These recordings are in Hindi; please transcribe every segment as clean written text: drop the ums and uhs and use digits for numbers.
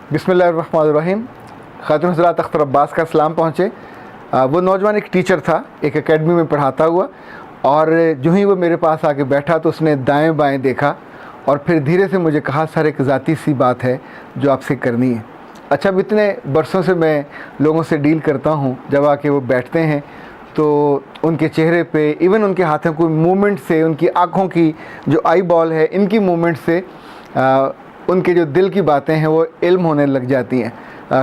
बिस्मिल्लाहिर्रहमानिर्रहीम। खातून हज़रात, अख्तर अब्बास का सलाम पहुँचे। वो नौजवान एक टीचर था, एक एकेडमी में पढ़ाता हुआ, और जो ही वो मेरे पास आके बैठा तो उसने दाएं बाएं देखा और फिर धीरे से मुझे कहा, सर एक ज़ाती सी बात है जो आपसे करनी है। अच्छा, अब इतने बरसों से मैं लोगों से डील करता हूँ, जब आके वो बैठते हैं तो उनके चेहरे पे, इवन उनके हाथों को मूवमेंट से, उनकी आँखों की जो आई बॉल है, इनकी मूवमेंट से उनके जो दिल की बातें हैं वो इल्म होने लग जाती हैं।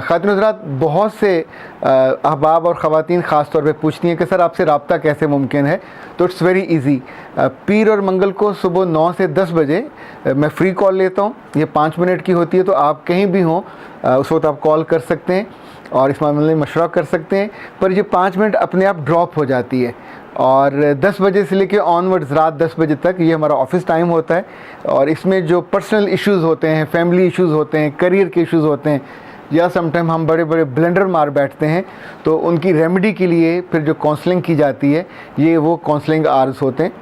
खातून हज़रात, बहुत से अहबाब और ख़वातीन ख़ास तौर पे पूछती हैं कि सर आपसे रब्ता कैसे मुमकिन है। तो इट्स वेरी इजी। पीर और मंगल को सुबह 9 से 10 बजे मैं फ़्री कॉल लेता हूँ। ये 5 मिनट की होती है, तो आप कहीं भी हों उस वक्त आप कॉल कर सकते हैं और इस मामले में मशवरा कर सकते हैं। पर ये 5 मिनट अपने आप ड्रॉप हो जाती है, और 10 बजे से लेके ऑनवर्ड्स रात 10 बजे तक ये हमारा ऑफिस टाइम होता है। और इसमें जो पर्सनल इश्यूज़ होते हैं, फैमिली इश्यूज़ होते हैं, करियर के इश्यूज़ होते हैं, या समटाइम हम बड़े बड़े ब्लेंडर मार बैठते हैं, तो उनकी रेमेडी के लिए फिर जो काउंसलिंग की जाती है, ये वो काउंसलिंग आवर्स होते हैं।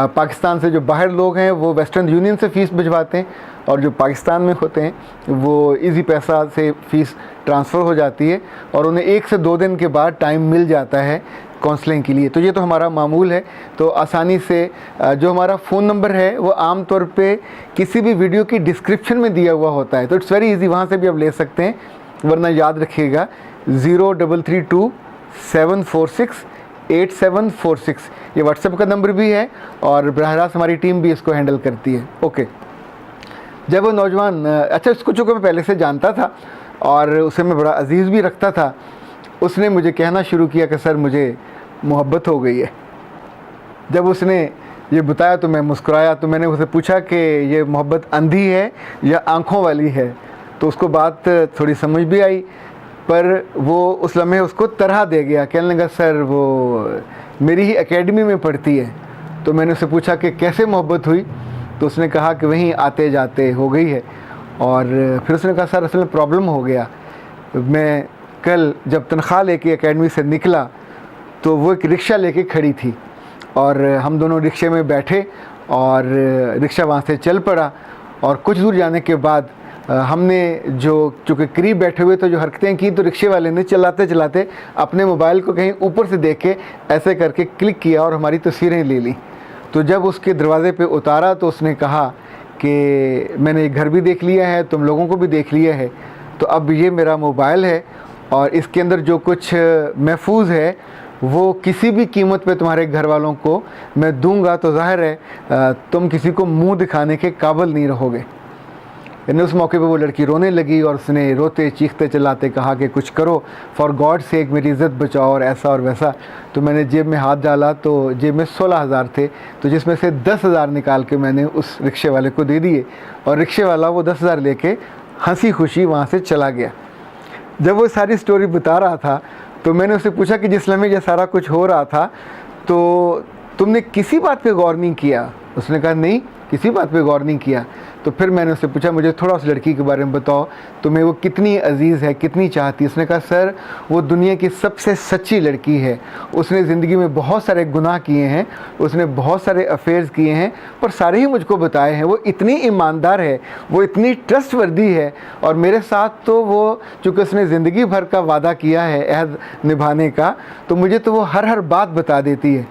पाकिस्तान से जो बाहर लोग हैं वो वेस्टर्न यूनियन से फ़ीस भिजवाते हैं, और जो पाकिस्तान में होते हैं वो इजी पैसा से फ़ीस ट्रांसफ़र हो जाती है, और उन्हें 1 से 2 दिन के बाद टाइम मिल जाता है काउंसलिंग के लिए। तो ये तो हमारा मामूल है। तो आसानी से जो हमारा फ़ोन नंबर है वो आम तौर पे किसी भी वीडियो की डिस्क्रिप्शन में दिया हुआ होता है, तो इट्स वेरी इजी, वहाँ से भी आप ले सकते हैं। वरना याद रखिएगा 0332-746-8746, ये व्हाट्सएप का नंबर भी है, और बराह रास्त हमारी टीम भी इसको हैंडल करती है। ओके। जब वो नौजवान, अच्छा इसको चूँकि मैं पहले से जानता था और उसे मैं बड़ा अजीज़ भी रखता था, उसने मुझे कहना शुरू किया कि सर मुझे मोहब्बत हो गई है। जब उसने ये बताया तो मैं मुस्कुराया। तो मैंने उसे पूछा कि ये मोहब्बत अंधी है या आँखों वाली है, तो उसको बात थोड़ी समझ भी आई, पर वो उस लम्हे उसको तरह दे गया। कहने लगा, सर वो मेरी ही एकेडमी में पढ़ती है। तो मैंने उससे पूछा कि कैसे मोहब्बत हुई, तो उसने कहा कि वहीं आते जाते हो गई है। और फिर उसने कहा, सर असल में प्रॉब्लम हो गया। मैं कल जब तनख्वाह लेके एकेडमी से निकला तो वो एक रिक्शा लेके खड़ी थी, और हम दोनों रिक्शे में बैठे और रिक्शा वहाँ से चल पड़ा। और कुछ दूर जाने के बाद हमने जो चूँकि करीब बैठे हुए तो जो हरकतें की, तो रिक्शे वाले ने चलाते चलाते अपने मोबाइल को कहीं ऊपर से देख के ऐसे करके क्लिक किया और हमारी तस्वीरें ले ली। तो जब उसके दरवाज़े पे उतारा तो उसने कहा कि मैंने घर भी देख लिया है, तुम लोगों को भी देख लिया है, तो अब ये मेरा मोबाइल है और इसके अंदर जो कुछ महफूज है वो किसी भी कीमत पे तुम्हारे घर वालों को मैं दूंगा, तो जाहिर है तुम किसी को मुंह दिखाने के काबिल नहीं रहोगे। यानी उस मौके पे वो लड़की रोने लगी और उसने रोते चीखते चिल्लाते कहा कि कुछ करो, फॉर गॉड सेक मेरी इज़्ज़त बचाओ, और ऐसा और वैसा। तो मैंने जेब में हाथ डाला तो जेब में 16,000 थे, तो जिसमें से 10,000 निकाल के मैंने उस रिक्शे वाले को दे दिए, और रिक्शे वाला वो 10,000 लेके हंसी खुशी वहाँ से चला गया। जब वो सारी स्टोरी बता रहा था तो मैंने उससे पूछा कि जिस लम्हे ये सारा कुछ हो रहा था तो तुमने किसी बात पे गौर नहीं किया? उसने कहा नहीं, किसी बात पे गौर नहीं किया। तो फिर मैंने उससे पूछा, मुझे थोड़ा उस लड़की के बारे में बताओ, तुम्हें वो कितनी अजीज़ है, कितनी चाहती है? उसने कहा, सर वो दुनिया की सबसे सच्ची लड़की है। उसने ज़िंदगी में बहुत सारे गुनाह किए हैं, उसने बहुत सारे अफेयर्स किए हैं, पर सारे ही मुझको बताए हैं। वो इतनी ईमानदार है, वो इतनी ट्रस्टवर्दी है, और मेरे साथ तो वो चूँकि उसने ज़िंदगी भर का वादा किया है अहद निभाने का, तो मुझे तो वो हर बात बता देती है।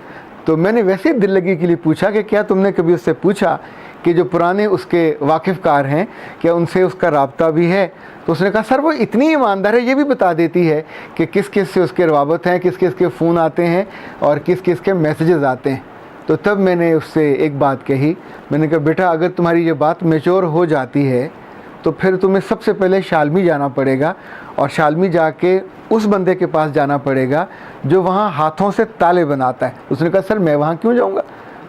तो मैंने वैसे ही दिल लगी के लिए पूछा कि क्या तुमने कभी उससे पूछा कि जो पुराने उसके वाकिफ़कार हैं, क्या उनसे उसका राब्ता भी है? तो उसने कहा, सर वो इतनी ईमानदार है, ये भी बता देती है कि किस किस से उसके रवाबत हैं, किस किस के फ़ोन आते हैं और किस किस के मैसेजेस आते हैं। तो तब मैंने उससे एक बात कही, मैंने कहा, बेटा अगर तुम्हारी ये बात मैच्योर हो जाती है तो फिर तुम्हें सबसे पहले शालमी जाना पड़ेगा, और शालमी जाके उस बंदे के पास जाना पड़ेगा जो वहाँ हाथों से ताले बनाता है। उसने कहा, सर मैं वहाँ क्यों जाऊँगा?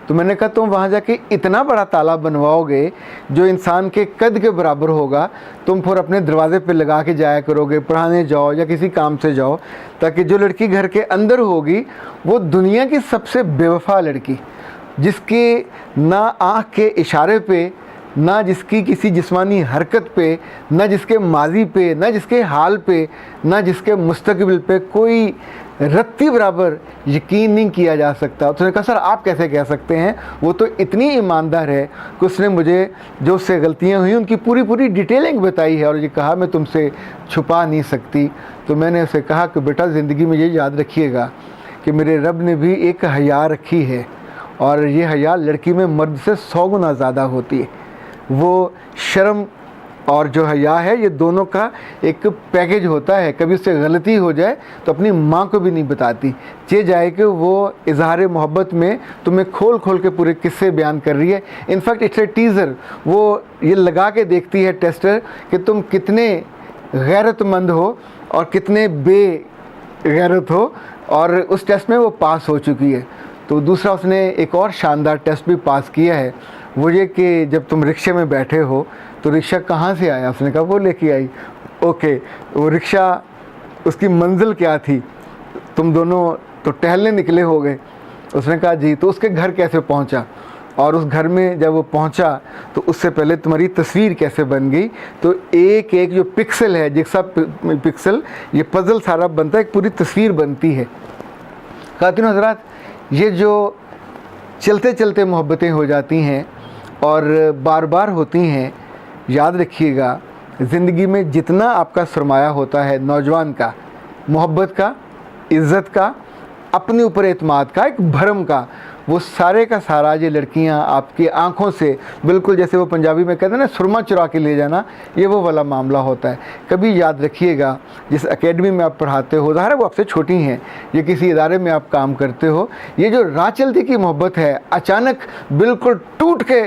तो मैंने कहा, तुम वहाँ जाके इतना बड़ा ताला बनवाओगे जो इंसान के कद के बराबर होगा, तुम फिर अपने दरवाज़े पे लगा के जाया करोगे, पढ़ाने जाओ या किसी काम से जाओ, ताकि जो लड़की घर के अंदर होगी वो दुनिया की सबसे बेवफा लड़की, जिसके ना आँख के इशारे पे ना जिसकी किसी जिस्मानी हरकत पे, ना जिसके माजी पे, ना जिसके हाल पे, ना जिसके मुस्तकबिल पे कोई रत्ती बराबर यकीन नहीं किया जा सकता। तो उसने कहा सर आप कैसे कह सकते हैं, वो तो इतनी ईमानदार है कि उसने मुझे जो उससे गलतियां हुई उनकी पूरी पूरी डिटेलिंग बताई है और ये कहा मैं तुमसे छुपा नहीं सकती। तो मैंने उसे कहा कि बेटा ज़िंदगी में ये याद रखिएगा कि मेरे रब ने भी एक हया रखी है और ये हया लड़की में मर्द से 100 गुना ज़्यादा होती है। वो शर्म और जो हया है ये दोनों का एक पैकेज होता है। कभी उससे गलती हो जाए तो अपनी माँ को भी नहीं बताती, चे जाए कि वो इजहार मोहब्बत में तुम्हें खोल खोल के पूरे किस्से बयान कर रही है। इनफैक्ट इट्स ए टीज़र, वो ये लगा के देखती है टेस्टर कि तुम कितने गैरतमंद हो और कितने बेगैरत हो, और उस टेस्ट में वो पास हो चुकी है। तो दूसरा उसने एक और शानदार टेस्ट भी पास किया है, वो ये कि जब तुम रिक्शे में बैठे हो तो रिक्शा कहाँ से आया। उसने कहा वो लेके आई। ओके, वो रिक्शा उसकी मंजिल क्या थी, तुम दोनों तो टहलने निकले हो गए। उसने कहा जी। तो उसके घर कैसे पहुँचा, और उस घर में जब वो पहुंचा तो उससे पहले तुम्हारी तस्वीर कैसे बन गई। तो एक एक जो पिक्सल है, जिक्सा पिक्सल, ये पज़ल सारा बनता है, एक पूरी तस्वीर बनती है। खातिन हज़रात, ये जो चलते चलते मोहब्बतें हो जाती हैं और बार बार होती हैं, याद रखिएगा ज़िंदगी में जितना आपका सरमाया होता है नौजवान का, मोहब्बत का, इज़्ज़त का, अपने ऊपर एतमाद का, एक भरम का, वो सारे का सारा ये लड़कियां आपकी आंखों से बिल्कुल जैसे वो पंजाबी में कहते हैं ना सुरमा चुरा के ले जाना, ये वो वाला मामला होता है। कभी याद रखिएगा जिस एकेडमी में आप पढ़ाते हो, ज़ाहिर है वो आपसे छोटी हैं, ये किसी इदारे में आप काम करते हो, ये जो राह चलती की मोहब्बत है, अचानक बिल्कुल टूट के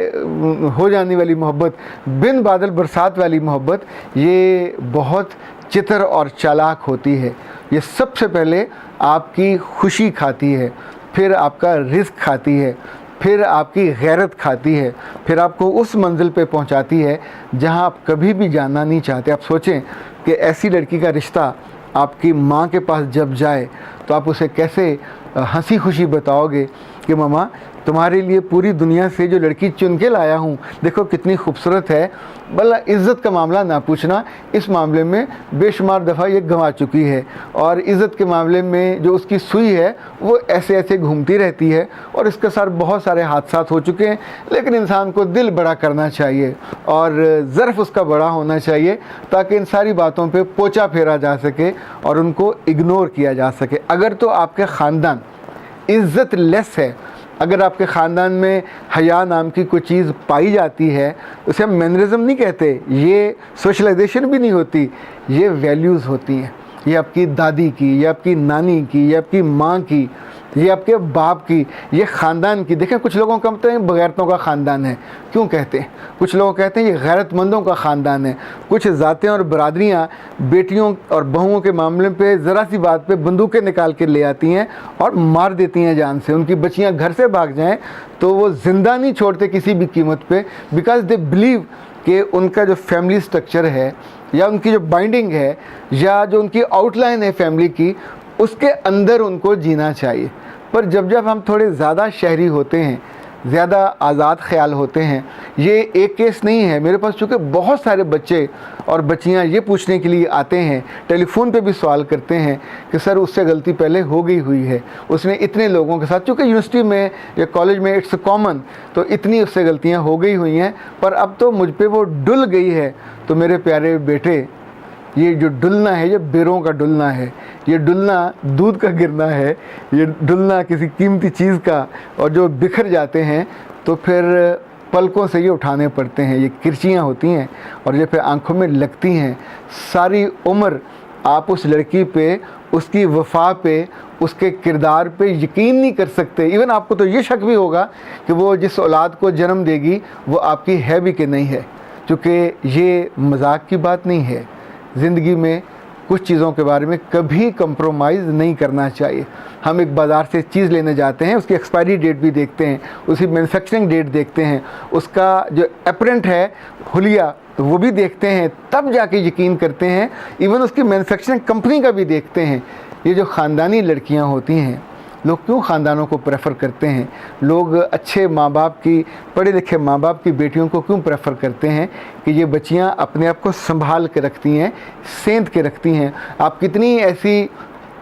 हो जाने वाली मोहब्बत, बिन बादल बरसात वाली मोहब्बत, ये बहुत चितर और चालाक होती है। ये सबसे पहले आपकी खुशी खाती है, फिर आपका रिस्क खाती है, फिर आपकी गैरत खाती है, फिर आपको उस मंजिल पे पहुंचाती है जहां आप कभी भी जाना नहीं चाहते। आप सोचें कि ऐसी लड़की का रिश्ता आपकी माँ के पास जब जाए तो आप उसे कैसे हंसी खुशी बताओगे कि मामा तुम्हारे लिए पूरी दुनिया से जो लड़की चुन के लाया हूँ, देखो कितनी खूबसूरत है। भला इज़्ज़त का मामला ना पूछना, इस मामले में बेशुमार दफ़ा ये गंवा चुकी है, और इज़्ज़त के मामले में जो उसकी सुई है वो ऐसे ऐसे घूमती रहती है, और इसके साथ बहुत सारे हादसात हो चुके हैं। लेकिन इंसान को दिल बड़ा करना चाहिए और ज़र्फ़ उसका बड़ा होना चाहिए ताकि इन सारी बातों पर पोछा फेरा जा सके और उनको इग्नोर किया जा सके। अगर तो आपके ख़ानदान इज़्ज़त लेस है, अगर आपके ख़ानदान में हया नाम की कोई चीज़ पाई जाती है, उसे हम मैनरिज़म नहीं कहते, ये सोशलाइजेशन भी नहीं होती, ये वैल्यूज़ होती हैं। ये आपकी दादी की, ये आपकी नानी की, ये आपकी माँ की, ये आपके बाप की, ये ख़ानदान की। देखें कुछ लोगों का कहते हैं बगैरतों का ख़ानदान है, क्यों कहते हैं? कुछ लोग कहते हैं ये गैरतमंदों का ख़ानदान है। कुछ ज़ातें और बरादरियाँ बेटियों और बहुओं के मामले पे ज़रा सी बात पे बंदूकें निकाल के ले आती हैं और मार देती हैं जान से। उनकी बच्चियाँ घर से भाग जाएँ तो वो ज़िंदा नहीं छोड़ते किसी भी कीमत पे, बिकॉज़ दे बिलीव कि उनका जो फैमिली स्ट्रक्चर है या उनकी जो बाइंडिंग है या जो उनकी आउटलाइन है फैमिली की, उसके अंदर उनको जीना चाहिए। पर जब जब हम थोड़े ज़्यादा शहरी होते हैं, ज़्यादा आज़ाद ख्याल होते हैं, ये एक केस नहीं है मेरे पास, चूँकि बहुत सारे बच्चे और बच्चियाँ ये पूछने के लिए आते हैं, टेलीफोन पे भी सवाल करते हैं कि सर उससे गलती पहले हो गई हुई है, उसने इतने लोगों के साथ, चूँकि यूनिवर्सिटी में या कॉलेज में इट्स कॉमन, तो इतनी उससे गलतियाँ हो गई हुई हैं, पर अब तो मुझ पर वो डुल गई है। तो मेरे प्यारे बेटे, ये जो डुलना है ये बेरों का डुलना है, ये डुलना दूध का गिरना है, ये डुलना किसी कीमती चीज़ का, और जो बिखर जाते हैं तो फिर पलकों से ये उठाने पड़ते हैं, ये किरचियाँ होती हैं और ये फिर आंखों में लगती हैं। सारी उम्र आप उस लड़की पे, उसकी वफ़ा पे, उसके किरदार पे यकीन नहीं कर सकते। इवन आपको तो ये शक भी होगा कि वो जिस औलाद को जन्म देगी वो आपकी है भी कि नहीं है, क्योंकि ये मजाक की बात नहीं है। ज़िंदगी में कुछ चीज़ों के बारे में कभी कंप्रोमाइज़ नहीं करना चाहिए। हम एक बाज़ार से चीज़ लेने जाते हैं, उसकी एक्सपायरी डेट भी देखते हैं, उसकी मैन्युफैक्चरिंग डेट देखते हैं, उसका जो अपरेंट है हुलिया तो वो भी देखते हैं, तब जाके यकीन करते हैं। इवन उसकी मैन्युफैक्चरिंग कंपनी का भी देखते हैं। ये जो ख़ानदानी लड़कियां होती हैं, लोग क्यों ख़ानदानों को प्रेफर करते हैं, लोग अच्छे माँ बाप की, पढ़े लिखे माँ बाप की बेटियों को क्यों प्रेफर करते हैं कि ये बच्चियाँ अपने आप को संभाल के रखती हैं, सेंध के रखती हैं। आप कितनी ऐसी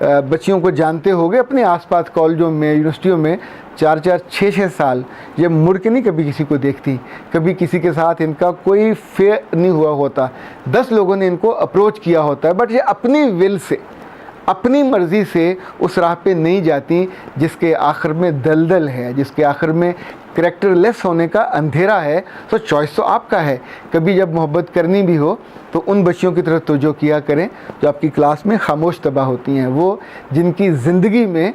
बच्चियों को जानते होंगे अपने आसपास कॉलेजों में, यूनिवर्सिटियों में, 4-4, 6-6 साल ये मुड़ के नहीं कभी किसी को देखती, कभी किसी के साथ इनका कोई फेयर नहीं हुआ होता, 10 लोगों ने इनको अप्रोच किया होता है, बट ये अपनी विल से, अपनी मर्ज़ी से उस राह पे नहीं जाती जिसके आखिर में दलदल है, जिसके आखिर में करैक्टरलेस होने का अंधेरा है। तो चॉइस तो आपका है। कभी जब मोहब्बत करनी भी हो तो उन बच्चियों की तरफ तवज्जो किया करें जो आपकी क्लास में खामोश तबाह होती हैं, वो जिनकी ज़िंदगी में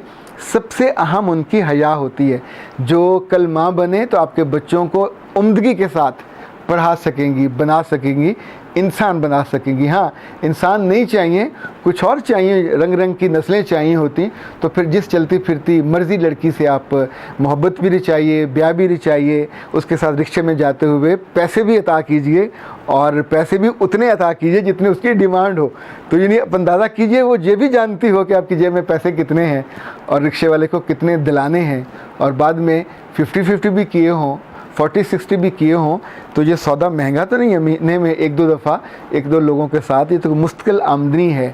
सबसे अहम उनकी हया होती है, जो कल माँ बने तो आपके बच्चों को उम्दगी के साथ पढ़ा सकेंगी, बना सकेंगी, इंसान बना सकेंगी। हाँ, इंसान नहीं चाहिए, कुछ और चाहिए, रंग रंग की नस्लें चाहिए होती, तो फिर जिस चलती फिरती मर्जी लड़की से आप मोहब्बत भी नहीं चाहिए, ब्याह भी नहीं चाहिए, उसके साथ रिक्शे में जाते हुए पैसे भी अता कीजिए और पैसे भी उतने अता कीजिए जितने उसकी डिमांड हो। तो ये नहीं, आप अंदाज़ा कीजिए वो ये भी जानती हो कि आपकी जेब में पैसे कितने हैं और रिक्शे वाले को कितने दिलाने हैं, और बाद में 50-50 भी किए हों, 40-60 भी किए हों, तो ये सौदा महंगा तो नहीं है। महीने में 1-2 दफ़ा 1-2 लोगों के साथ, ये तो मुश्किल आमदनी है,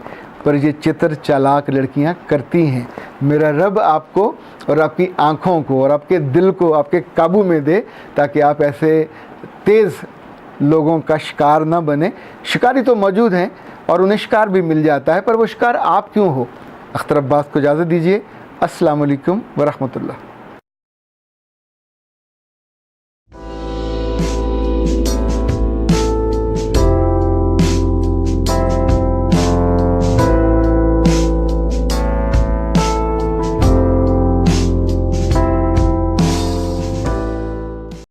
पर ये चित्र चालाक लड़कियां करती हैं। मेरा रब आपको और आपकी आँखों को और आपके दिल को आपके काबू में दे, ताकि आप ऐसे तेज़ लोगों का शिकार ना बने। शिकारी तो मौजूद हैं और उन्हें शिकार भी मिल जाता है, पर वो शिकार आप क्यों हो। अख्तर अब्बास को इजाज़त दीजिए। अस्सलाम वालेकुम व रहमतुल्लाह।